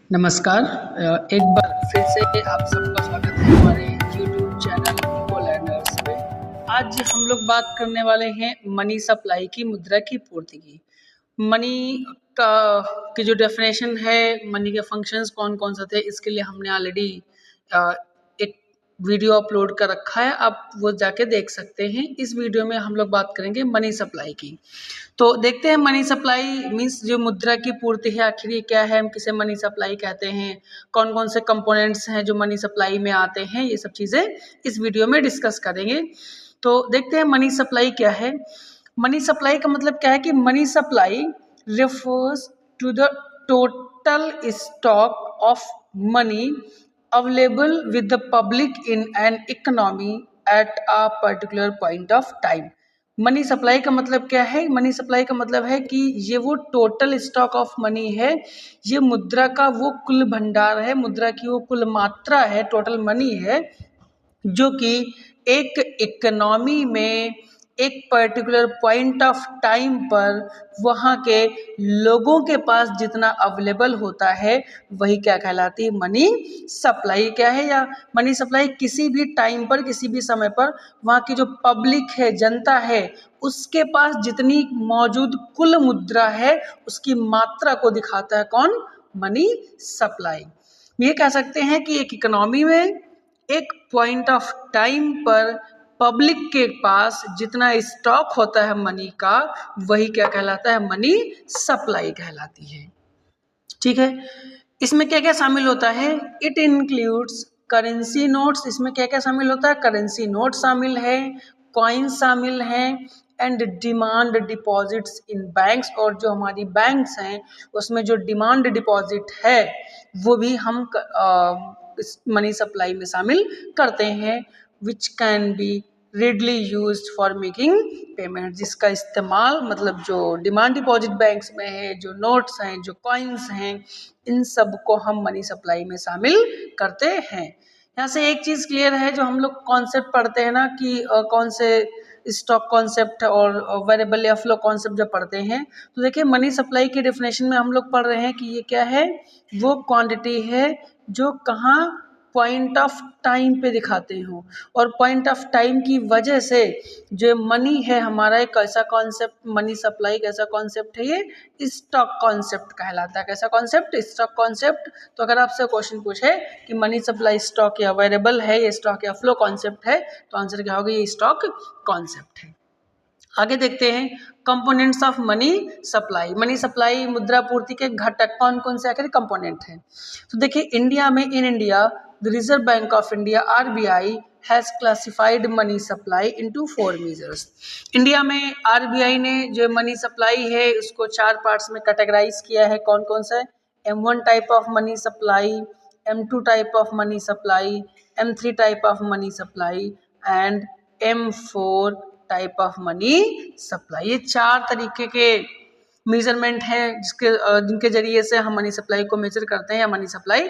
नमस्कार। एक बार फिर से आप सबका स्वागत है हमारे YouTube चैनल इको लर्नर्स में। आज हम लोग बात करने वाले हैं मनी सप्लाई की, मुद्रा की पूर्ति की। मनी का की जो डेफिनेशन है, मनी के फंक्शंस कौन कौन से थे, इसके लिए हमने ऑलरेडी एक वीडियो अपलोड कर रखा है, आप वो जाके देख सकते हैं। इस वीडियो में हम लोग बात करेंगे मनी सप्लाई की। तो देखते हैं मनी सप्लाई मीन्स जो मुद्रा की पूर्ति है आखिर ये क्या है, हम किसे मनी सप्लाई कहते हैं, कौन कौन से कंपोनेंट्स हैं जो मनी सप्लाई में आते हैं, ये सब चीज़ें इस वीडियो में डिस्कस करेंगे। तो देखते हैं मनी सप्लाई क्या है। मनी सप्लाई का मतलब क्या है कि money supply refers to the total stock of money available with the public in an economy at a particular point of time। Money supply का मतलब क्या है? मनी सप्लाई का मतलब है कि ये वो टोटल स्टॉक ऑफ मनी है, ये मुद्रा का वो कुल भंडार है, मुद्रा की वो कुल मात्रा है, टोटल मनी है जो कि एक इकोनॉमी में एक पर्टिकुलर पॉइंट ऑफ टाइम पर वहाँ के लोगों के पास जितना अवेलेबल होता है वही क्या कहलाती है? Money supply. क्या है? या मनी सप्लाई किसी भी टाइम पर, किसी भी समय पर वहाँ की जो पब्लिक है, जनता है, उसके पास जितनी मौजूद कुल मुद्रा है उसकी मात्रा को दिखाता है। कौन? Money supply. ये कह सकते हैं कि एक इकोनॉमी में एक पॉइंट ऑफ टाइम पर पब्लिक के पास जितना स्टॉक होता है मनी का, वही क्या कहलाता है? मनी सप्लाई कहलाती है। ठीक है, इसमें क्या क्या शामिल होता है? It includes currency notes. इसमें क्या क्या शामिल होता है? करेंसी नोट शामिल है, कॉइन्स शामिल हैं, and demand deposits in banks. और जो हमारी बैंक्स हैं उसमें जो डिमांड डिपॉजिट है वो भी हम इस मनी सप्लाई में शामिल करते हैं। Which can be readily used for making payment, जिसका इस्तेमाल मतलब जो डिमांड डिपॉजिट बैंक्स में है, जो नोट्स हैं, जो कॉइन्स हैं, इन सब को हम मनी सप्लाई में शामिल करते हैं। यहाँ से एक चीज़ क्लियर है, जो हम लोग कॉन्सेप्ट पढ़ते हैं ना कि कौन से स्टॉक कॉन्सेप्ट और वेरिएबल या फ्लो कॉन्सेप्ट जब पढ़ते हैं तो देखिए मनी सप्लाई की डेफिनेशन में हम लोग पढ़ रहे हैं कि ये क्या है? वो क्वांटिटी है जो कहाँ पॉइंट ऑफ टाइम पे दिखाते हो, और पॉइंट ऑफ टाइम की वजह से जो मनी है हमारा एक ऐसा कॉन्सेप्ट, मनी सप्लाई कैसा कॉन्सेप्ट है? ये स्टॉक कॉन्सेप्ट कहलाता है। कैसा कॉन्सेप्ट? Stock concept. तो अगर आपसे क्वेश्चन पूछे कि मनी सप्लाई स्टॉक या वेरिएबल है, ये स्टॉक या फ्लो कॉन्सेप्ट है, तो आंसर क्या होगा? ये स्टॉक कॉन्सेप्ट है। आगे देखते हैं components of money supply. Money supply मुद्रा पूर्ति के घटक कौन कौन से आखिर कंपोनेंट हैं? तो देखिए इंडिया में, in India the reserve bank of India RBI has classified money supply into 4 measures. India में आरबीआई ने जो मनी सप्लाई है उसको 4 पार्ट्स में कैटेगराइज किया है। कौन कौन सा है? M1 type of money supply, M2 type of money supply, M3 type of money supply and M4 type of money supply. ये 4 तरीके के मेजरमेंट हैं जिनके जरिए से हम मनी सप्लाई को मेजर करते हैं या मनी सप्लाई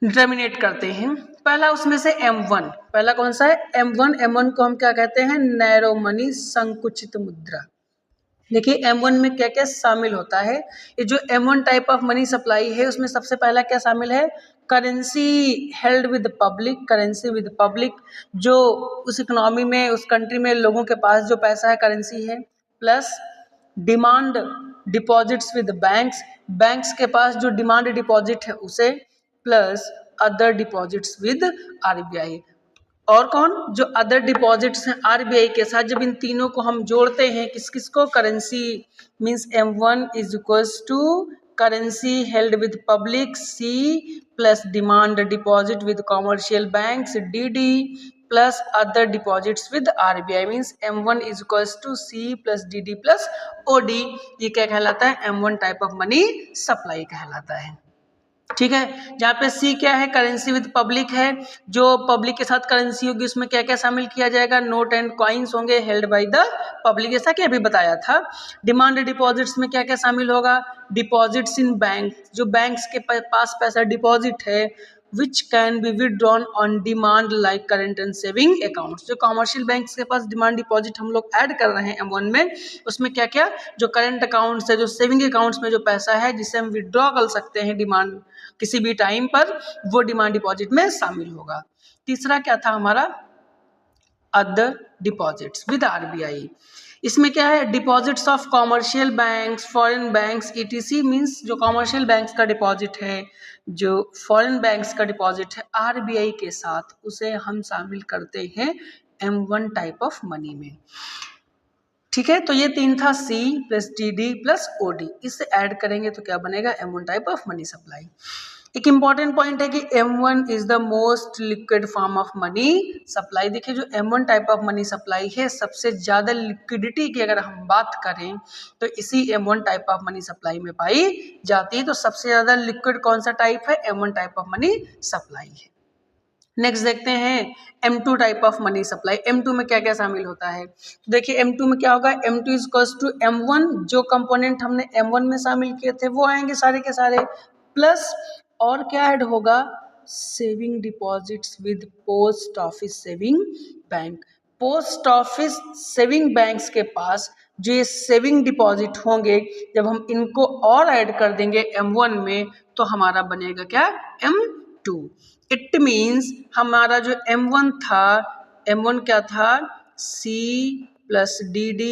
डिटर्मिनेट करते हैं। पहला उसमें से M1, पहला कौन सा है? M1 को हम क्या कहते हैं? नैरो मनी, संकुचित मुद्रा। देखिए M1 में क्या क्या शामिल होता है। ये जो M1 type of money supply है उसमें सबसे पहला क्या शामिल है? Currency held with public. Currency with public, जो उस इकोनॉमी में, उस कंट्री में लोगों के पास जो पैसा है, करेंसी है। Plus demand deposits with banks, banks के पास जो डिमांड डिपॉजिट है उसे। Plus other deposits with RBI. और कौन? जो अदर डिपॉजिट्स हैं आरबीआई के साथ, जब इन तीनों को हम जोड़ते हैं किस किस को? Currency means M1 is equals to currency held with public C plus demand deposit with commercial banks DD plus other deposits with RBI means M1 is equals to C plus DD plus OD। ये क्या कहलाता है? M1 type of money supply कहलाता है। ठीक है, जहाँ पे C क्या है? करेंसी विद पब्लिक है। जो पब्लिक के साथ करेंसी होगी उसमें क्या क्या शामिल किया जाएगा? नोट एंड कॉइन्स होंगे हेल्ड बाय द पब्लिक, जैसा कि अभी बताया था। डिमांड डिपॉजिट्स में क्या क्या शामिल होगा? डिपॉजिट्स इन बैंक, जो बैंक्स के पास पैसा डिपॉजिट है विच can B withdrawn on demand like current and saving accounts. जो कॉमर्शियल बैंक के पास डिमांड डिपॉजिट हम लोग ऐड कर रहे हैं M1 में, उसमें क्या क्या जो करंट अकाउंट्स है, जो सेविंग अकाउंट्स में जो पैसा है जिसे हम विदड्रॉ कर सकते हैं डिमांड किसी भी टाइम पर, वो डिमांड डिपॉजिट में शामिल होगा। तीसरा क्या था हमारा, अदर डिपॉजिट्स विद RBI। इसमें क्या है, deposits of commercial banks, foreign banks ETC, means जो कॉमर्शियल बैंक्स का डिपॉजिट है, जो फॉरेन बैंक्स का डिपॉजिट है RBI के साथ, उसे हम शामिल करते हैं M1 टाइप ऑफ मनी में। ठीक है, तो ये तीन था C plus DD plus OD, इससे ऐड करेंगे तो क्या बनेगा, M1 type of money supply. एक इंपॉर्टेंट पॉइंट है कि M1 is the most liquid form of money supply. देखिए, जो M1 type of money supply है, सबसे ज्यादा लिक्विडिटी की अगर हम बात करें तो इसी M1 type of money supply में पाई जाती है। तो सबसे ज्यादा लिक्विड कौन सा टाइप है, M1 type of money supply है। नेक्स्ट देखते हैं M2 type of money supply. M2 में क्या क्या शामिल होता है, देखिए M2 में क्या होगा, M2 is equals to M1, जो कंपोनेंट हमने M1 में शामिल किए थे वो आएंगे सारे के सारे, प्लस और क्या ऐड होगा, saving deposits with post office saving bank. Post office saving banks के पास जो ये सेविंग डिपॉजिट होंगे, जब हम इनको और ऐड कर देंगे M1 में तो हमारा बनेगा क्या, M2। इट मीन्स हमारा जो M1 था, M1 क्या था, C plus DD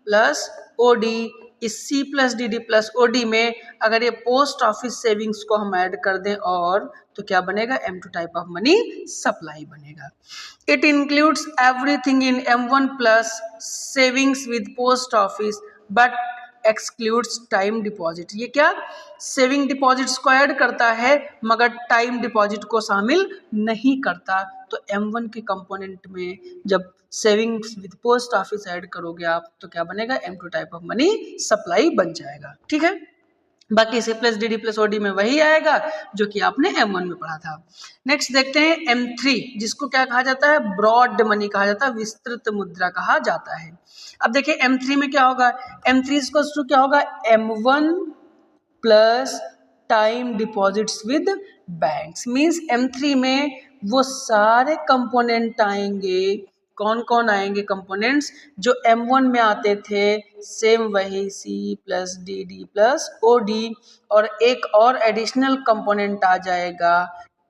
plus OD। इस C plus DD plus OD में अगर ये पोस्ट ऑफिस सेविंग्स को हम ऐड कर दें और, तो क्या बनेगा, M2 type of money supply बनेगा। It includes everything in M1 plus savings with post office but excludes time deposit. ये क्या, सेविंग डिपॉजिट्स को ऐड करता है मगर टाइम डिपॉजिट को शामिल नहीं करता। तो M1 के कंपोनेंट में जब savings with post office add करोगे आप तो क्या बनेगा, M2 type of money supply बन जाएगा। ठीक है, बाकी C plus DD plus OD में वही आएगा जो कि आपने M1 में पढ़ा था। नेक्स्ट देखते हैं M3, जिसको क्या कहा जाता है, ब्रॉड मनी कहा जाता है, विस्तृत मुद्रा कहा जाता है। अब देखिए M3 में क्या होगा, M3 को क्या होगा, M1 plus time deposits with banks. Means M3 में वो सारे कंपोनेंट आएंगे, कौन कौन आएंगे कंपोनेंट्स जो M1 में आते थे, सेम वही C plus DD plus OD, और एक और एडिशनल कंपोनेंट आ जाएगा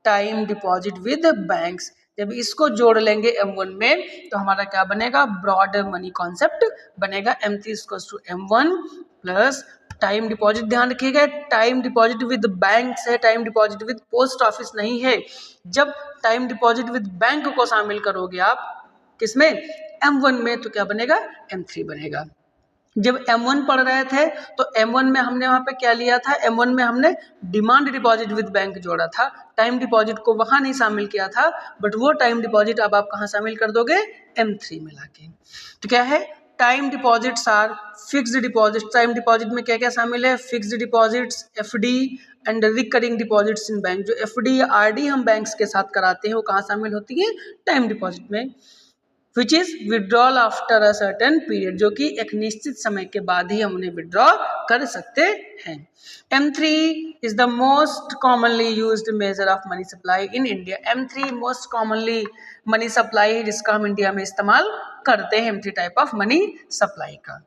टाइम डिपॉजिट विद बैंक्स। जब इसको जोड़ लेंगे M1 में तो हमारा क्या बनेगा, ब्रॉड मनी कॉन्सेप्ट बनेगा। M3 M1 plus time deposit, ध्यान रखिएगा टाइम डिपॉजिट विद बैंक्स है, time deposit with post office नहीं है। जब टाइम डिपॉजिट विद बैंक को शामिल करोगे आप किसमें, M1 में, तो क्या बनेगा, M3 बनेगा। जब M1 पढ़ रहे थे तो M1 में हमने वहां पे क्या लिया था, M1 में हमने डिमांड डिपॉजिट विद बैंक जोड़ा था, टाइम डिपॉजिट को वहां नहीं शामिल किया था, बट वो टाइम डिपॉजिट अब आप कहां शामिल कर दोगे, M3 में लाके। तो क्या है, time deposits or fixed deposit. Time deposit में क्या क्या शामिल है, fixed deposits, FD and recurring deposits in bank. जो FD या RD हम बैंक्स के साथ कराते हैं वो कहाँ शामिल होती है, टाइम डिपॉजिट में। Which is withdrawal after a certain period, जो कि एक निश्चित समय के बाद ही हम उन्हें विड्रॉ कर सकते हैं। M3 is the most commonly used major of money supply in India. M3 most commonly money supply है जिसका हम इंडिया में इस्तेमाल करते हैं, M3 type of money supply का।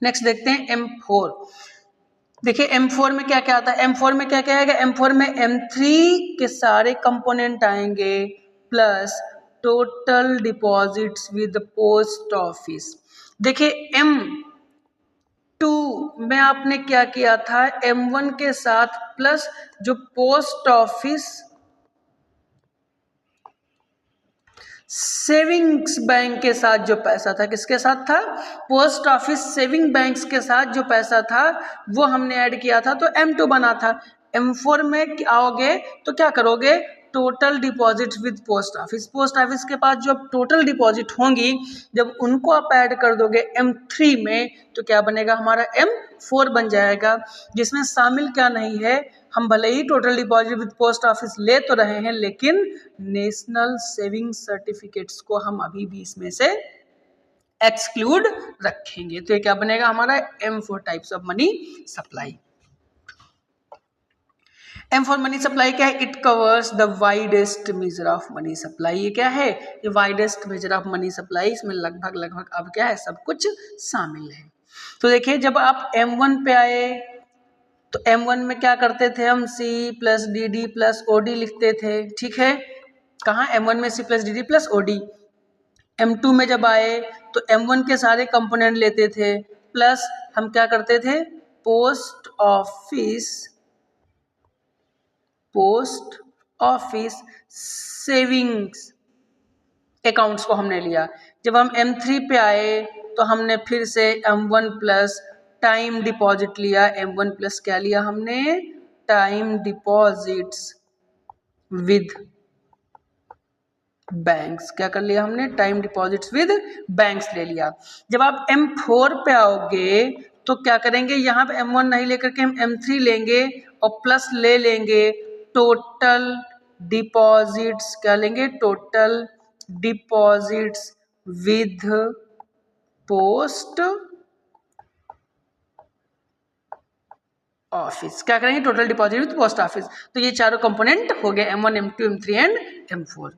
नेक्स्ट देखते हैं M4। देखिए M4 में क्या क्या आता है, M4 में क्या क्या आएगा, M4 में M3 के सारे कंपोनेंट आएंगे plus total deposits with post office. देखिए M2 में आपने क्या किया था, M1 के साथ प्लस जो पोस्ट ऑफिस सेविंग्स बैंक के साथ जो पैसा था, किसके साथ था, पोस्ट ऑफिस सेविंग बैंक्स के साथ जो पैसा था वो हमने ऐड किया था, तो M2 बना था। M4 में आओगे तो क्या करोगे, total deposit with post office. Post office के पास जो टोटल डिपॉजिट होंगी जब उनको आप ऐड कर दोगे M3 में तो क्या बनेगा, हमारा M4 बन जाएगा, जिसमें शामिल क्या नहीं है, हम भले ही total deposit with post office ले तो रहे हैं लेकिन नेशनल सेविंग सर्टिफिकेट्स को हम अभी भी इसमें से एक्सक्लूड रखेंगे। तो ये क्या बनेगा, हमारा M4 types of money supply. M four money supply क्या है? It covers the widest measure of money supply. ये क्या है? ये widest measure of money supply. इसमें लगभग लगभग अब क्या है, सब कुछ शामिल है। तो देखिए जब आप M1 पे आए तो M1 में क्या करते थे हम? C plus D D plus O D लिखते थे, ठीक है। कहाँ? M1 में C plus D D plus O D. M2 में जब आए तो M1 के सारे कंपोनेंट लेते थे, प्लस हम क्या करते थे? पोस्ट ऑफिस सेविंग्स अकाउंट्स को हमने लिया। जब हम M3 पे आए तो हमने फिर से M1 प्लस टाइम डिपॉजिट लिया। M1 प्लस क्या लिया हमने? Time deposits with banks. क्या कर लिया हमने? टाइम डिपॉजिट्स विद बैंक्स ले लिया। जब आप M4 पे आओगे तो क्या करेंगे? यहाँ पे M1 नहीं लेकर के हम M3 लेंगे और प्लस ले लेंगे टोटल डिपॉजिट्स। क्या लेंगे? Total deposits with post office. क्या करेंगे? Total deposit with post office. तो ये चारों कंपोनेंट हो गए M1, M2, M3 and M4।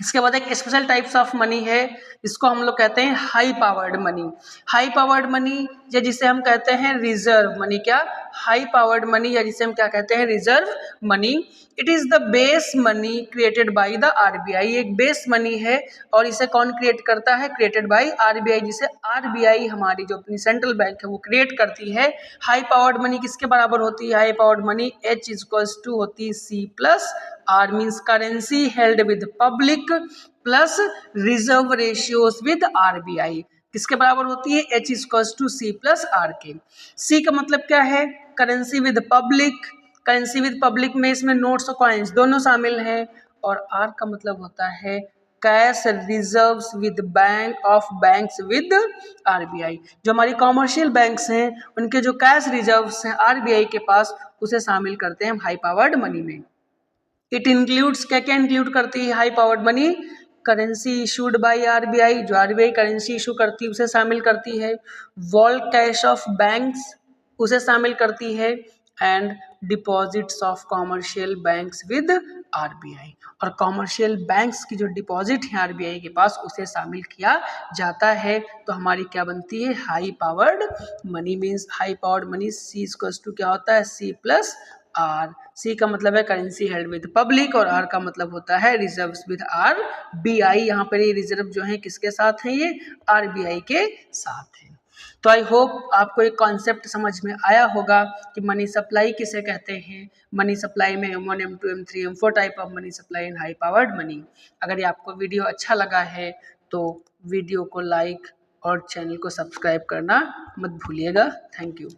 इसके बाद एक स्पेशल टाइप्स ऑफ मनी है, इसको हम लोग कहते हैं high powered money. High powered money या जिसे हम कहते हैं रिजर्व मनी। क्या? हाई पावर्ड मनी या जिसे हम क्या कहते हैं? Reserve money. It is the base money created by the RBI. एक बेस मनी है और इसे कौन क्रिएट करता है? क्रिएटेड बाय आरबीआई, जिसे आरबीआई हमारी जो अपनी सेंट्रल बैंक है वो क्रिएट करती है। हाई पावर्ड मनी किसके बराबर होती है? High powered money H equals to होती है C plus R, means currency held with public plus reserve ratios with RBI. किसके बराबर होती है? H equals to C plus R के। C का मतलब क्या है? Currency with public. Currency with public में इसमें नोट्स और कॉइन्स दोनों शामिल हैं। और R का मतलब होता है cash reserves with bank of banks with RBI. जो हमारी कॉमर्शियल बैंक्स हैं उनके जो कैश रिजर्व्स हैं आरबीआई के पास, उसे शामिल करते हैं हम हाई पावर्ड मनी में। इट इंक्लूड्स, क्या क्या इंक्लूड करती है high powered money? Currency issued by RBI, जो आरबीआई करेंसी इशू करती है उसे शामिल करती है। वॉल्ट कैश ऑफ बैंक्स उसे शामिल करती है। And deposits of commercial banks with RBI. और कॉमर्शियल बैंक्स की जो डिपॉजिट है आरबीआई के पास उसे शामिल किया जाता है। तो हमारी क्या बनती है? High powered money. Means high powered money C equals to क्या होता है? C plus R। C का मतलब है करेंसी हेल्ड विद पब्लिक और R का मतलब होता है रिजर्व्स विद आरबीआई। यहाँ पर ये रिजर्व जो है किसके साथ है? ये आरबीआई के साथ है। तो आई होप आपको एक कॉन्सेप्ट समझ में आया होगा कि मनी सप्लाई किसे कहते हैं। मनी सप्लाई में M1, M2, M3, M4 type of money supply and high powered money. अगर ये आपको वीडियो अच्छा लगा है तो वीडियो को लाइक और चैनल को सब्सक्राइब करना मत भूलिएगा। Thank you.